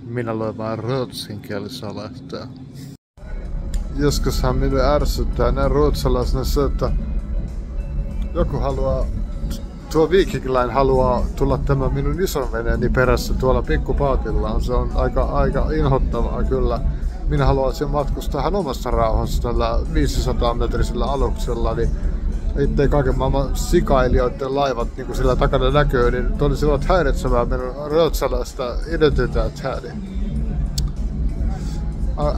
Minä luen vaan ruotsinkielistä lehtiä. Joskushan minua ärsyttää näin ruotsalaisena se, että joku haluaa, tuo Viking Line haluaa tulla tämän minun ison veneeni perässä tuolla pikkupaatillaan. Se on aika inhottavaa kyllä. Minä haluaisin matkustaa hän omassa rauhassa tällä 500-metrisellä aluksella, niin ettei kaiken maailman sikailijoiden laivat niin sillä takana näkyy, niin olisivat häiritsevää minun ruotsalaista identiteettiä.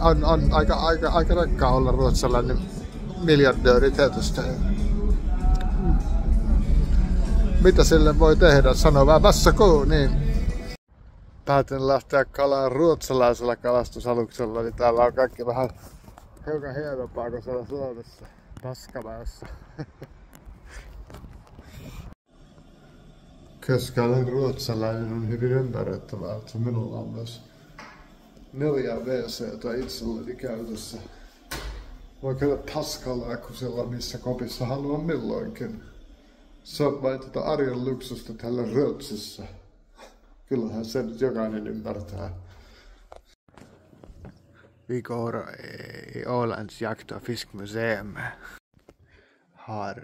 On aika rakkaa olla ruotsalainen miljardööri tietysti. Mitä sille voi tehdä? Sano vaan vassakoo, niin. Päätin lähteä kalaan ruotsalaisella kalastusaluksella, niin täällä on kaikki vähän hiukan hienompaa kuin siellä Suomessa. Paskamäessä. Koska olen ruotsalainen, on hyvin ymmärrettävää, että minulla on myös 4 WC:tä itselleni käytössä. Voi käydä paskalaakusella missä kopissa haluan milloinkin. Se on vain tätä arjen luksusta täällä Ruotsissa. Kyllähän se nyt jokainen ymmärtää. Vi går i Ålands jakt- och fiskmuseum. Har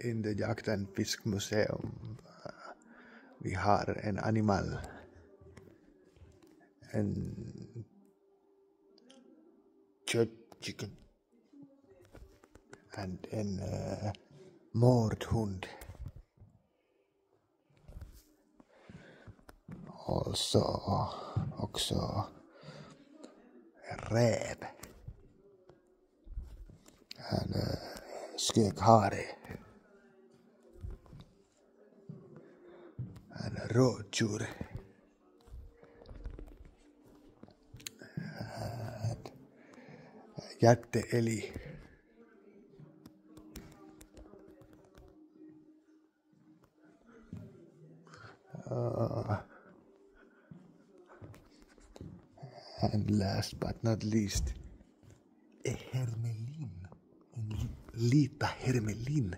inte jakten fiskmuseum. Vi har en animal. En chicken. And en mårdhund. Också räv. En skökhare. En rådjur. Jätteeli. And last but not least, hermelin. En lita hermelin.